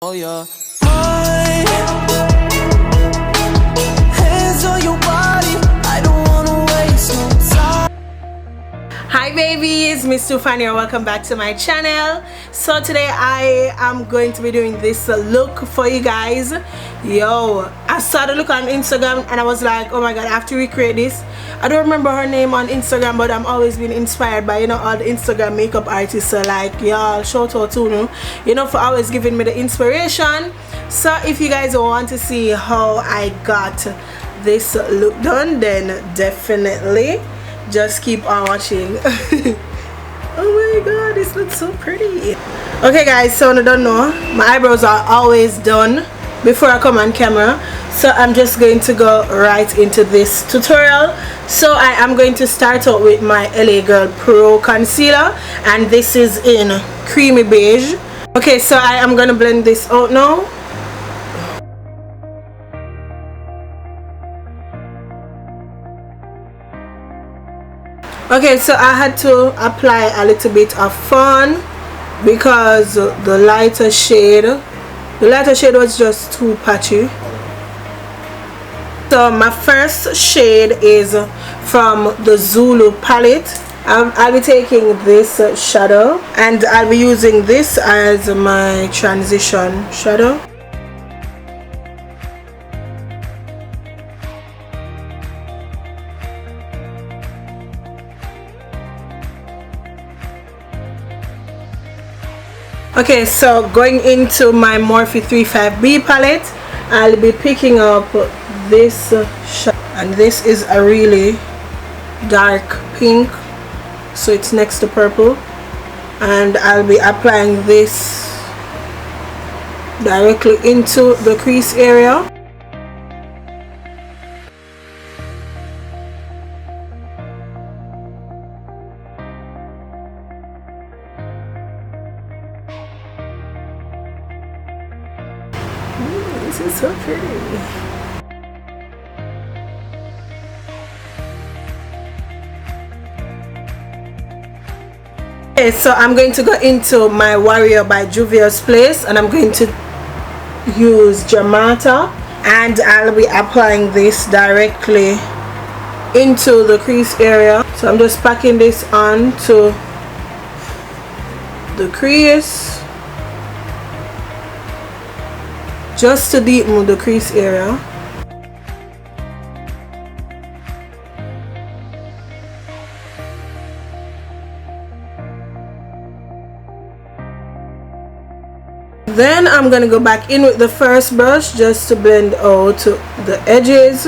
Oh yeah. Hands on your body. I don't wanna waste no time. Hi babies, Mstoofine here. Welcome back to my channel. So today I am going to be doing this look for you guys. Yo, I saw the look on Instagram and I was like, oh my god, I have to recreate this. I don't remember her name on Instagram, but I'm always been inspired by, you know, all the Instagram makeup artists. So like, y'all, shout out to you know, for always giving me the inspiration. So if you guys want to see how I got this look done, then definitely just keep on watching. Oh my god, this looks so pretty. Okay guys, so I don't know, my eyebrows are always done before I come on camera, so I'm just going to go right into this tutorial. So I am going to start out with my LA Girl Pro concealer, and this is in creamy beige. Okay, so I am going to blend this out now. Okay, so I had to apply a little bit of fun because the lighter shade was just too patchy. So my first shade is from the Zulu palette. I'll be taking this shadow and I'll be using this as my transition shadow. Okay, so going into my Morphe 35B palette, I'll be picking up this shade, and this is a really dark pink, so it's next to purple, and I'll be applying this directly into the crease area. This is so pretty. Okay, so I'm going to go into my Warrior by Juvia's Place, and I'm going to use Jamaica, and I'll be applying this directly into the crease area. So I'm just packing this on to the crease, just to deepen the crease area. Then I'm gonna go back in with the first brush just to blend out the edges.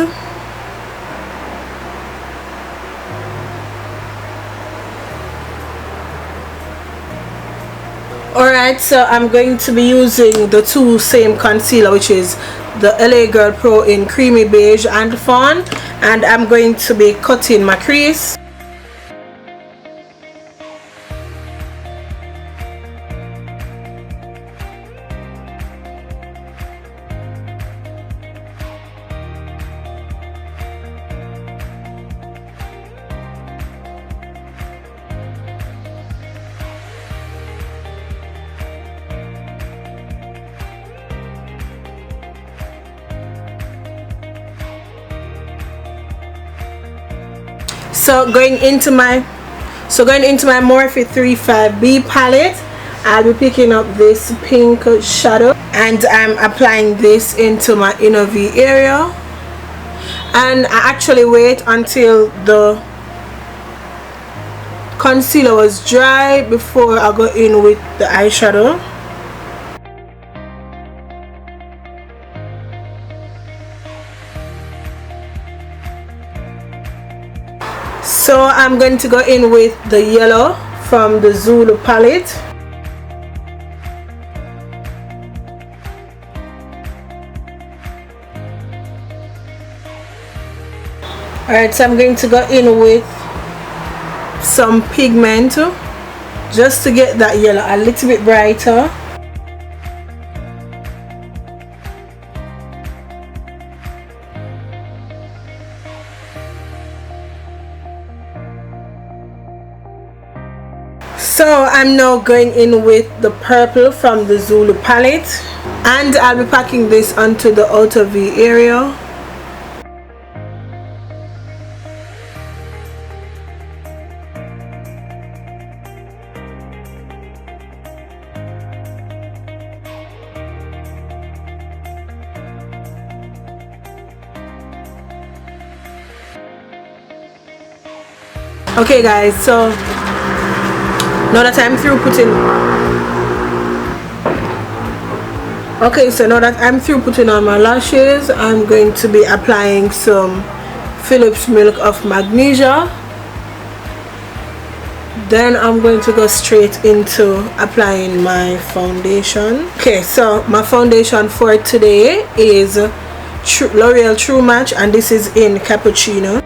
Alright, so I'm going to be using the two same concealer, which is the LA Girl Pro in creamy beige and fawn, and I'm going to be cutting my crease. So going into my Morphe 35B palette, I'll be picking up this pink shadow and I'm applying this into my inner V area, and I actually wait until the concealer was dry before I go in with the eyeshadow. So I'm going to go in with the yellow from the Zulu palette. Alright, so I'm going to go in with some pigment just to get that yellow a little bit brighter. So I'm now going in with the purple from the Zulu palette. and I'll be packing this onto the outer V area. Okay guys, so now that I'm through putting on my lashes, I'm going to be applying some Phillips Milk of Magnesia. Then I'm going to go straight into applying my foundation. Okay, so my foundation for today is L'Oreal True Match, and this is in Cappuccino.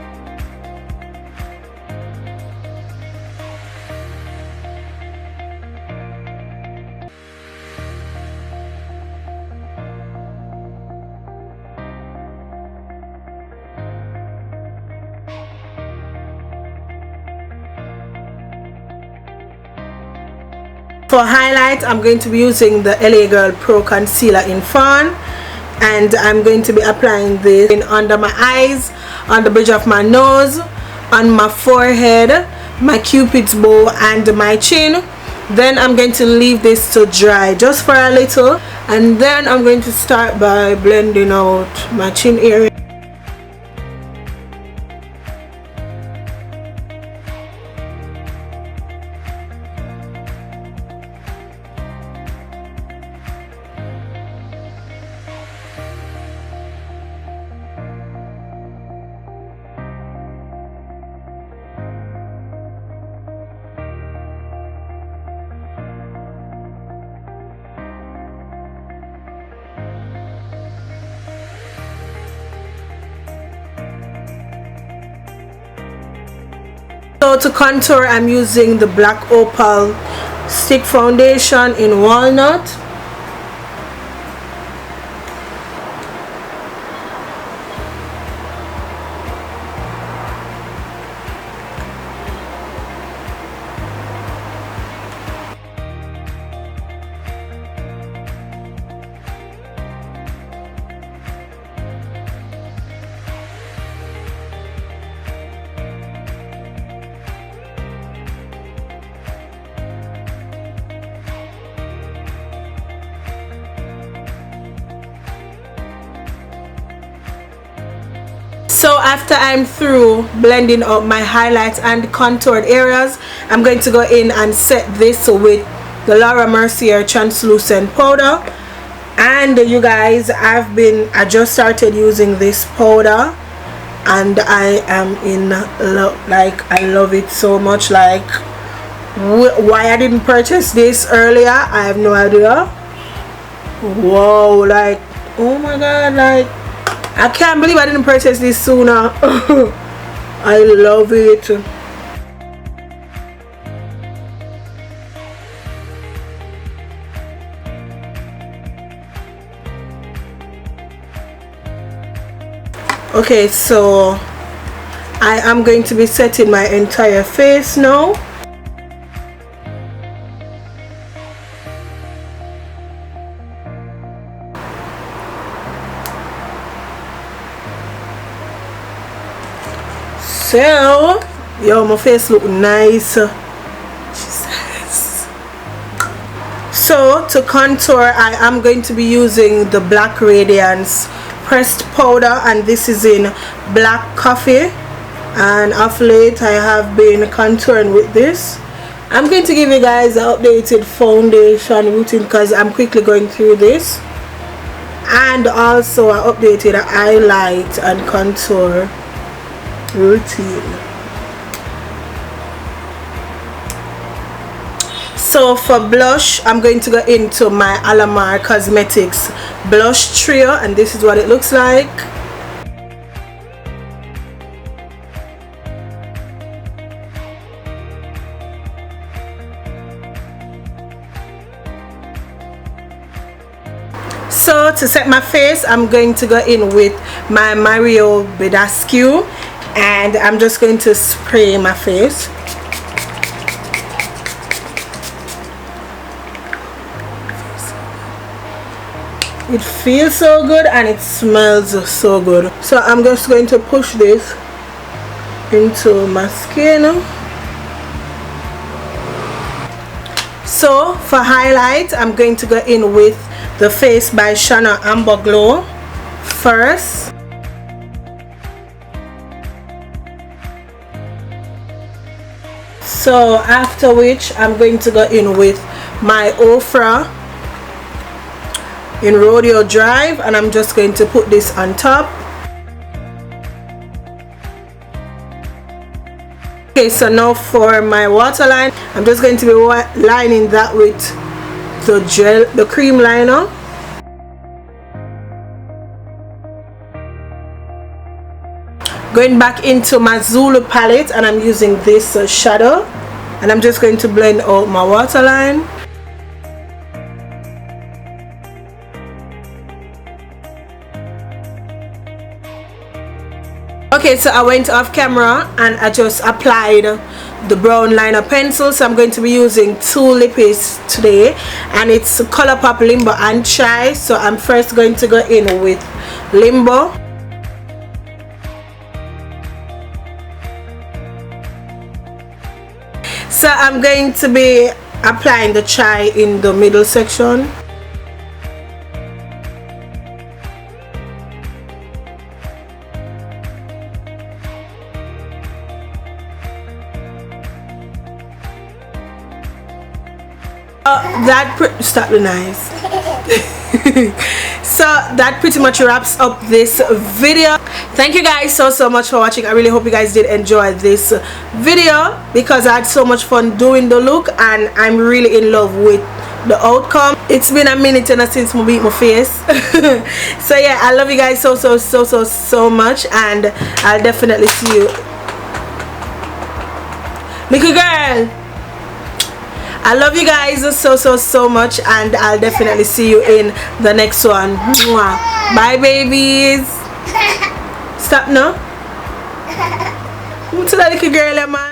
For highlight, I'm going to be using the LA Girl Pro Concealer in Fawn, and I'm going to be applying this under my eyes, on the bridge of my nose, on my forehead, my cupid's bow, and my chin. Then I'm going to leave this to dry just for a little, and then I'm going to start by blending out my chin area. So to contour, I'm using the Black Opal Stick Foundation in Walnut. So after I'm through blending out my highlights and contoured areas, I'm going to go in and set this with the Laura Mercier translucent powder. And you guys, I just started using this powder, and I am in love. Like, I love it so much. Like, why I didn't purchase this earlier, I have no idea. Whoa, like, oh my god, like, I can't believe I didn't purchase this sooner. I love it. Okay, so I am going to be setting my entire face now. So, yo, my face look nice. Jesus. So to contour, I am going to be using the Black Radiance pressed powder, and this is in Black Coffee. And of late I have been contouring with this. I'm going to give you guys an updated foundation routine because I'm quickly going through this, and also an updated highlight and contour routine. So for blush, I'm going to go into my Alamar Cosmetics blush trio, and this is what it looks like. So to set my face, I'm going to go in with my Mario Badescu, and I'm just going to spray my face. It feels so good and it smells so good. So I'm just going to push this into my skin. So for highlight, I'm going to go in with the Face by Shana Amber Glow first. So after which I'm going to go in with my Ofra in Rodeo Drive, and I'm just going to put this on top. Okay, so now for my waterline, I'm just going to be lining that with the cream liner. Going back into my Zulu palette, and I'm using this shadow, and I'm just going to blend out my waterline. Okay, so I went off camera and I just applied the brown liner pencil. So I'm going to be using two lippies today, and it's Colourpop Limbo and Chai. So I'm first going to go in with Limbo. So I'm going to be applying the Chai in the middle section. Stop the knives. So that pretty much wraps up this video. Thank you guys so much for watching. I really hope you guys did enjoy this video, because I had so much fun doing the look and I'm really in love with the outcome. It's been a minute since I beat my face. So yeah, I love you guys so much, and I'll definitely see you. Little girl, I love you guys so much, and I'll definitely see you in the next one. Bye babies. Stop now. What's that little girl, man?